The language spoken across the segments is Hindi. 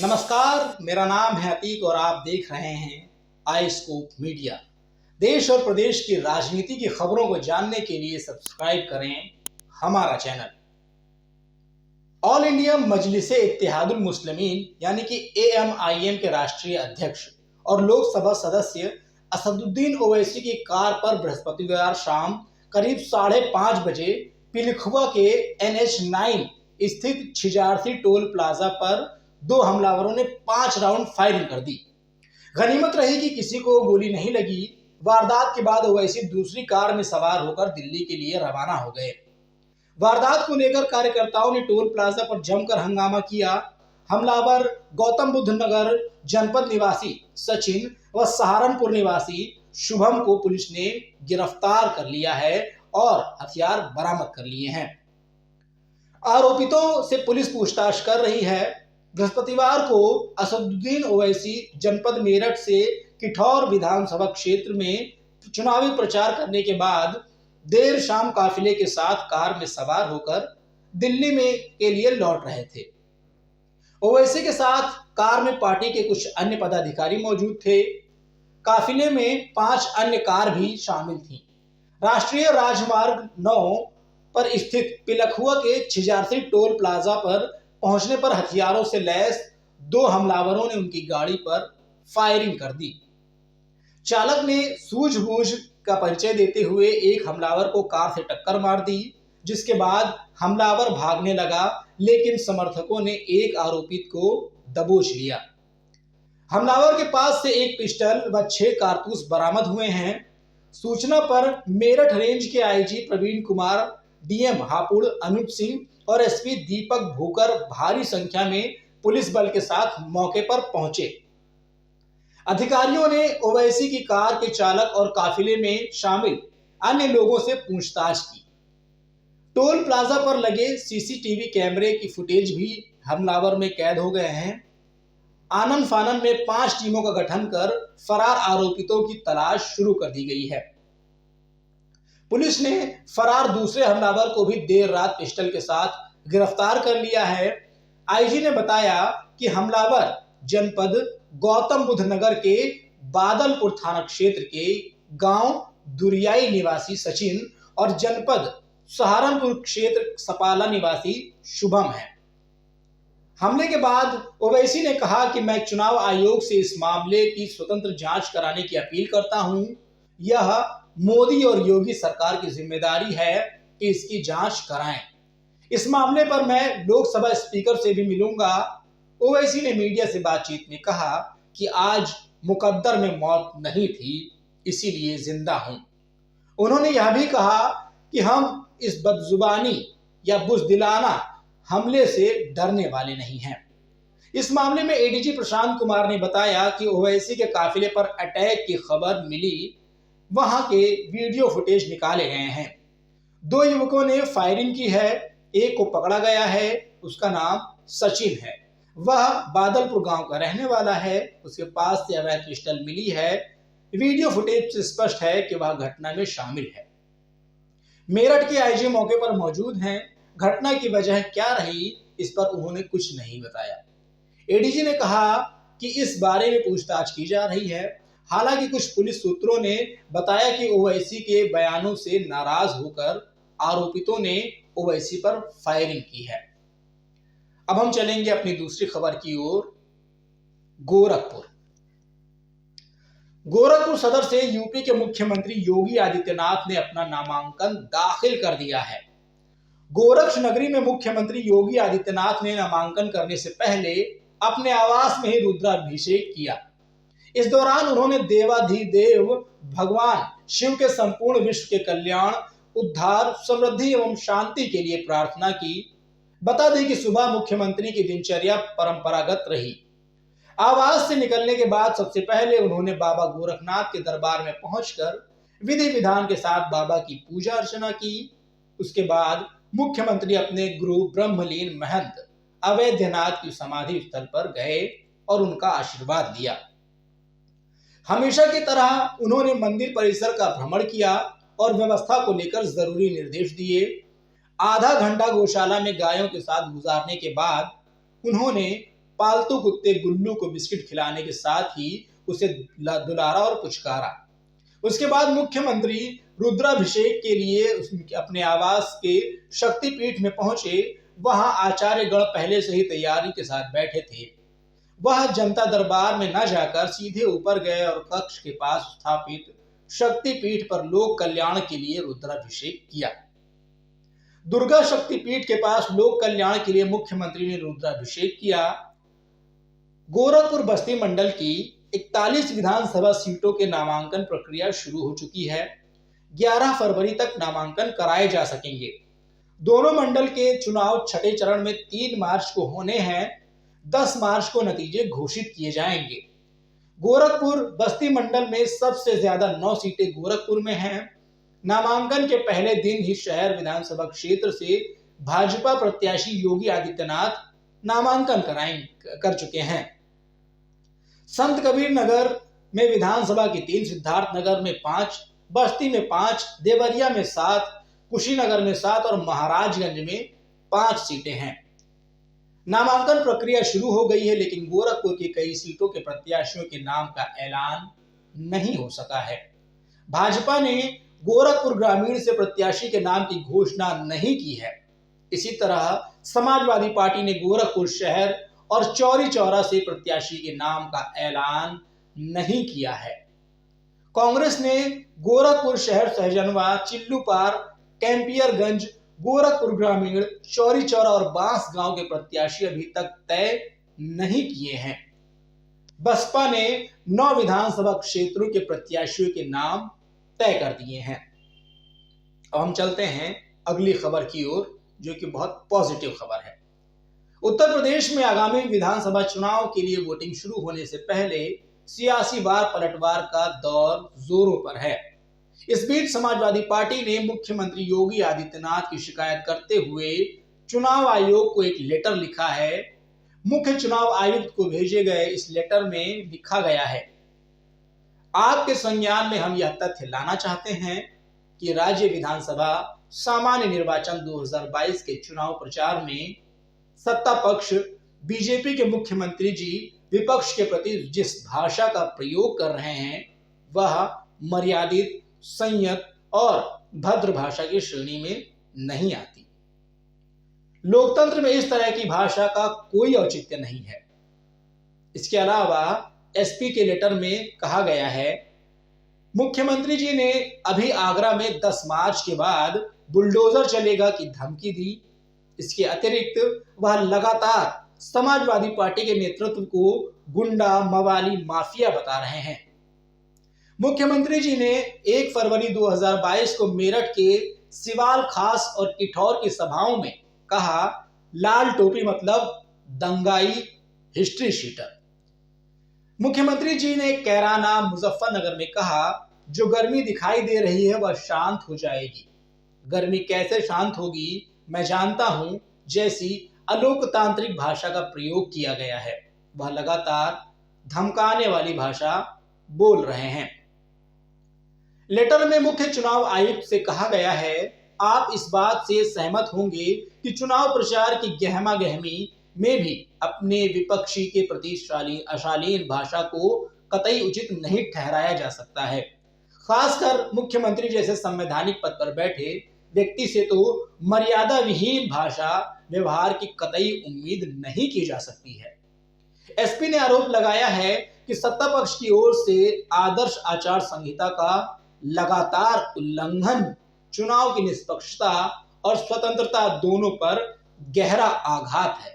नमस्कार, मेरा नाम है अतीक और आप देख रहे हैं आई स्कूप मीडिया। देश और प्रदेश की राजनीति की खबरों को जानने के लिए सब्सक्राइब करें हमारा channel. All India Majlise Ittehadul Muslimeen यानी कि AMIM के राष्ट्रीय अध्यक्ष और लोकसभा सदस्य असदुद्दीन ओवैसी की कार पर बृहस्पतिवार शाम करीब 5:30 बजे पिलखुआ के NH9 स्थित छिजारसी टोल प्लाजा पर दो हमलावरों ने 5 राउंड फायरिंग कर दी। गनीमत रही कि किसी को गोली नहीं लगी। वारदात के बाद ओवैसी दूसरी कार में सवार होकर दिल्ली के लिए रवाना हो गए। वारदात को लेकर कार्यकर्ताओं ने टोल प्लाजा पर जमकर हंगामा किया। हमलावर गौतम बुद्ध नगर जनपद निवासी सचिन व सहारनपुर निवासी शुभम को पुलिस ने गिरफ्तार कर लिया है और हथियार बरामद कर लिए हैं। आरोपितों से पुलिस पूछताछ कर रही है। बृहस्पतिवार को असदुद्दीन ओवैसी जनपद मेरठ से किठौर विधानसभा क्षेत्र में चुनावी प्रचार करने के बाद देर शाम काफिले के साथ कार में सवार होकर दिल्ली में के लिए लौट रहे थे। ओवैसी के साथ कार में पार्टी के कुछ अन्य पदाधिकारी मौजूद थे। काफिले में 5 अन्य कार भी शामिल थीं। राष्ट्रीय राजमार्ग 9 पर स्थित पिलखुआ के छिजारसी टोल प्लाजा पर पहुंचने पर हथियारों से लैस 2 हमलावरों ने उनकी गाड़ी पर फायरिंग कर दी। चालक ने सूझबूझ का परिचय देते हुए एक हमलावर को कार से टक्कर मार दी, जिसके बाद हमलावर भागने लगा, लेकिन समर्थकों ने एक आरोपित को दबोच लिया। हमलावर के पास से एक पिस्टल व 6 कारतूस बरामद हुए हैं। सूचना पर मेरठ रेंज के IG प्रवीण कुमार, DM हापुड़ अनुज सिंह और SP दीपक भूकर भारी संख्या में पुलिस बल के साथ मौके पर पहुंचे। अधिकारियों ने ओवैसी की कार के चालक और काफिले में शामिल अन्य लोगों से पूछताछ की। टोल प्लाजा पर लगे CCTV कैमरे की फुटेज भी हमलावर में कैद हो गए हैं। आनन फानन में 5 टीमों का गठन कर फरार आरोपितों की तलाश शुरू कर दी गई है। पुलिस ने फरार दूसरे हमलावर को भी देर रात पिस्टल के साथ गिरफ्तार कर लिया है। IG ने बताया कि हमलावर जनपद गौतम बुद्ध नगर के बादलपुर थाना क्षेत्र के गांव दुरियाई निवासी सचिन और जनपद सहारनपुर क्षेत्र सपाला निवासी शुभम है। हमले के बाद ओवैसी ने कहा कि मैं चुनाव आयोग से इस मामले की स्वतंत्र जांच कराने की अपील करता हूं। यह मोदी और योगी सरकार की जिम्मेदारी है कि इसकी जांच कराएं। इस मामले पर मैं लोकसभा स्पीकर से भी मिलूंगा। ओवैसी ने मीडिया से बातचीत में कहा कि आज मुकद्दर में मौत नहीं थी, इसीलिए जिंदा हूं। उन्होंने यह भी कहा कि हम इस बदजुबानी या बुज़दिलाना हमले से डरने वाले नहीं हैं। इस मामले में ADG प्रशांत कुमार ने बताया कि ओवैसी के काफिले पर अटैक की खबर मिली, वहां के वीडियो फुटेज निकाले गए हैं। 2 युवकों ने फायरिंग की है। एक को पकड़ा गया है, उसका नाम सचिन है। वह बादलपुर गांव का रहने वाला है। उसके पास से अवैध पिस्टल मिली है। वीडियो फुटेज से स्पष्ट है कि वह घटना में शामिल है। मेरठ के IG मौके पर मौजूद हैं। घटना की वजह क्या रही, इस पर उन्होंने कुछ नहीं बताया। ADG ने कहा कि इस बारे में पूछताछ की जा रही है। हालांकि कुछ पुलिस सूत्रों ने बताया कि ओवैसी के बयानों से नाराज होकर आरोपितों ने ओवैसी पर फायरिंग की है। अब हम चलेंगे अपनी दूसरी खबर की ओर। गोरखपुर सदर से यूपी के मुख्यमंत्री योगी आदित्यनाथ ने अपना नामांकन दाखिल कर दिया है। गोरक्ष नगरी में मुख्यमंत्री योगी आदित्यनाथ ने नामांकन करने से पहले अपने आवास में ही रुद्राभिषेक किया। इस दौरान उन्होंने देवाधिदेव भगवान शिव के संपूर्ण विश्व के कल्याण, उद्धार, समृद्धि एवं शांति के लिए प्रार्थना की। बता दें कि सुबह मुख्यमंत्री की दिनचर्या परंपरागत रही। आवास से निकलने के बाद सबसे पहले उन्होंने बाबा गोरखनाथ के दरबार में पहुंचकर विधि विधान के साथ बाबा की पूजा अर्चना की। उसके बाद मुख्यमंत्री अपने गुरु ब्रह्मलीन महंत अवैधनाथ की समाधि स्थल पर गए और उनका आशीर्वाद लिया। हमेशा की तरह उन्होंने मंदिर परिसर का भ्रमण किया और व्यवस्था को लेकर जरूरी निर्देश दिए। आधा घंटा गौशाला में गायों के साथ गुजारने के बाद उन्होंने पालतू कुत्ते गुल्लू को बिस्किट खिलाने के साथ ही उसे दुलारा और पुचकारा। उसके बाद मुख्यमंत्री रुद्राभिषेक के लिए अपने आवास के शक्तिपीठ में पहुंचे। वहां आचार्य गण पहले से ही तैयारी के साथ बैठे थे। वह जनता दरबार में न जाकर सीधे ऊपर गए और कक्ष के पास स्थापित शक्तिपीठ पर लोक कल्याण के लिए रुद्राभिषेक किया। दुर्गा शक्तिपीठ के पास लोक कल्याण के लिए मुख्यमंत्री ने रुद्राभिषेक किया। गोरखपुर बस्ती मंडल की 41 विधानसभा सीटों के नामांकन प्रक्रिया शुरू हो चुकी है। 11 फरवरी तक नामांकन कराए जा सकेंगे। दोनों मंडल के चुनाव छठे चरण में 3 मार्च को होने हैं। 10 मार्च को नतीजे घोषित किए जाएंगे। गोरखपुर बस्ती मंडल में सबसे ज्यादा 9 सीटें गोरखपुर में हैं। नामांकन के पहले दिन ही शहर विधानसभा क्षेत्र से भाजपा प्रत्याशी योगी आदित्यनाथ नामांकन कर चुके हैं। संत कबीर नगर में विधानसभा की 3, सिद्धार्थनगर में 5, बस्ती में 5, देवरिया में 7, कुशीनगर में 7 और महाराजगंज में 5 सीटें हैं। नामांकन प्रक्रिया शुरू हो गई है, लेकिन गोरखपुर की कई सीटों के प्रत्याशियों के नाम का ऐलान नहीं हो सका है। भाजपा ने गोरखपुर ग्रामीण से प्रत्याशी के नाम की घोषणा नहीं की है। इसी तरह समाजवादी पार्टी ने गोरखपुर शहर और चौरी चौरा से प्रत्याशी के नाम का ऐलान नहीं किया है। कांग्रेस ने गोरखपुर शहर, सहजनवा, चिल्लूपार, कैंपियरगंज, गोरखपुर ग्रामीण, चौरी चौरा और बांस गांव के प्रत्याशी अभी तक तय नहीं किए हैं। बसपा ने 9 विधानसभा क्षेत्रों के प्रत्याशियों के नाम तय कर दिए हैं। अब हम चलते हैं अगली खबर की ओर, जो कि बहुत पॉजिटिव खबर है। उत्तर प्रदेश में आगामी विधानसभा चुनाव के लिए वोटिंग शुरू होने से पहले सियासी वार पलटवार का दौर जोरों पर है। इस बीच समाजवादी पार्टी ने मुख्यमंत्री योगी आदित्यनाथ की शिकायत करते हुए चुनाव आयोग को एक लेटर लिखा है। मुख्य चुनाव आयुक्त को भेजे गए इस लेटर में लिखा गया है, आपके संज्ञान में हम यह तथ्य लाना चाहते हैं कि राज्य विधानसभा सामान्य निर्वाचन 2022 के चुनाव प्रचार में सत्ता पक्ष बीजेपी के मुख्यमंत्री जी विपक्ष के प्रति जिस भाषा का प्रयोग कर रहे हैं वह मर्यादित, संयत और भद्र भाषा की श्रेणी में नहीं आती। लोकतंत्र में इस तरह की भाषा का कोई औचित्य नहीं है। इसके अलावा एसपी के लेटर में कहा गया है, मुख्यमंत्री जी ने अभी आगरा में 10 मार्च के बाद बुलडोजर चलेगा की धमकी दी। इसके अतिरिक्त वह लगातार समाजवादी पार्टी के नेतृत्व को गुंडा, मवाली, माफिया बता रहे हैं। मुख्यमंत्री जी ने 1 फरवरी 2022 को मेरठ के सिवाल खास और किठौर की सभाओं में कहा, लाल टोपी मतलब दंगाई, हिस्ट्री शीटर। मुख्यमंत्री जी ने कैराना, मुजफ्फरनगर में कहा, जो गर्मी दिखाई दे रही है वह शांत हो जाएगी। गर्मी कैसे शांत होगी मैं जानता हूं, जैसी अलोकतांत्रिक भाषा का प्रयोग किया गया है। वह लगातार धमकाने वाली भाषा बोल रहे हैं। लेटर में मुख्य चुनाव आयुक्त से कहा गया है, आप इस बात से सहमत होंगे कि चुनाव प्रचार की गहमा गहमी में भी अपने विपक्षी के प्रति अशालीन भाषा को कतई उचित नहीं ठहराया जा सकता है। खासकर मुख्यमंत्री जैसे संवैधानिक पद पर बैठे व्यक्ति से तो मर्यादा विहीन भाषा व्यवहार की कतई उम्मीद नहीं की जा सकती है। एसपी ने आरोप लगाया है कि सत्ता पक्ष की ओर से आदर्श आचार संहिता का लगातार उल्लंघन चुनाव की निष्पक्षता और स्वतंत्रता दोनों पर गहरा आघात है।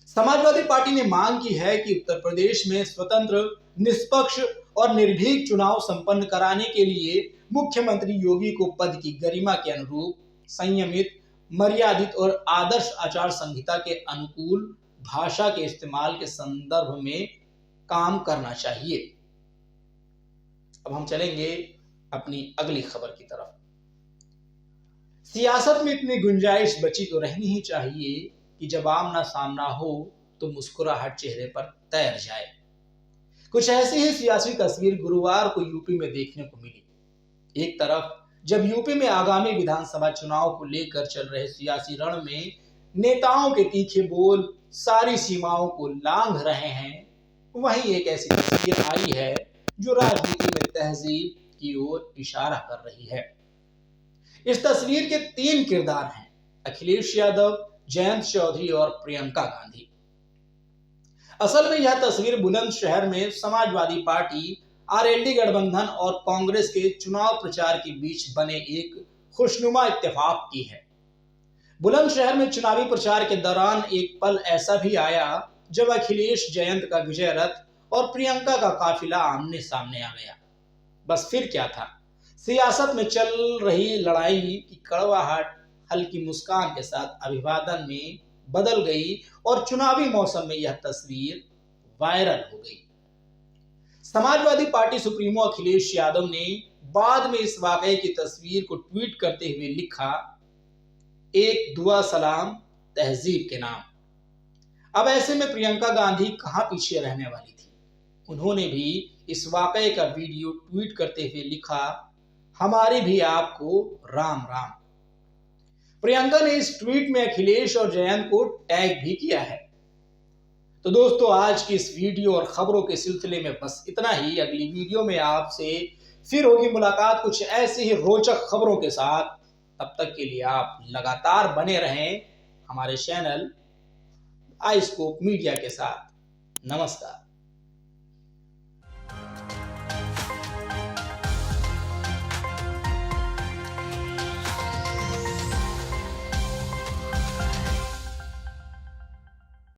समाजवादी पार्टी ने मांग की है कि उत्तर प्रदेश में स्वतंत्र, निष्पक्ष और निर्भीक चुनाव संपन्न कराने के लिए मुख्यमंत्री योगी को पद की गरिमा के अनुरूप संयमित, मर्यादित और आदर्श आचार संहिता के अनुकूल भाषा के इस्तेमाल के संदर्भ में काम करना चाहिए। अब हम चलेंगे अपनी अगली खबर की तरफ। सियासत में इतनी गुंजाइश बची तो रहनी ही चाहिए कि जब आमना सामना हो तो मुस्कुराहट चेहरे पर तैर जाए। कुछ ऐसी ही सियासी तस्वीर गुरुवार को यूपी में देखने को मिली। एक तरफ जब यूपी में आगामी विधानसभा चुनाव को लेकर चल रहे सियासी रण में नेताओं के तीखे बोल, सारी सीमाओं को लांघ रहे हैं, वहीं एक ऐसी तस्वीर आई है जो राजनीति में तहजीब की ओर इशारा कर रही है। इस तस्वीर के 3 किरदार हैं, अखिलेश यादव, जयंत चौधरी और प्रियंका गांधी। असल में यह तस्वीर बुलंदशहर में समाजवादी पार्टी, आरएलडी गठबंधन और कांग्रेस के चुनाव प्रचार के बीच बने एक खुशनुमा इत्तेफाक की है। बुलंदशहर में चुनावी प्रचार के दौरान एक पल ऐसा भी आया जब अखिलेश जयंत का विजय रथ और प्रियंका का काफिला आमने सामने आ गया। बस फिर क्या था, सियासत में चल रही लड़ाई की कड़वाहट हल्की मुस्कान के साथ अभिवादन में बदल गई और चुनावी मौसम में यह तस्वीर वायरल हो गई। समाजवादी पार्टी सुप्रीमो अखिलेश यादव ने बाद में इस वाकये की तस्वीर को ट्वीट करते हुए लिखा, एक दुआ सलाम तहजीब के नाम। अब ऐसे में प्रियंका गांधी कहां पीछे रहने वाली थी। उन्होंने भी इस वाकये का वीडियो ट्वीट करते हुए लिखा, हमारी भी आपको राम राम। प्रियंका ने इस ट्वीट में अखिलेश और जयंत को टैग भी किया है। तो दोस्तों, आज की इस वीडियो और खबरों के सिलसिले में बस इतना ही। अगली वीडियो में आपसे फिर होगी मुलाकात कुछ ऐसी ही रोचक खबरों के साथ। तब तक के लिए आप लगातार बने रहें हमारे चैनल आई स्कोप मीडिया के साथ। नमस्कार।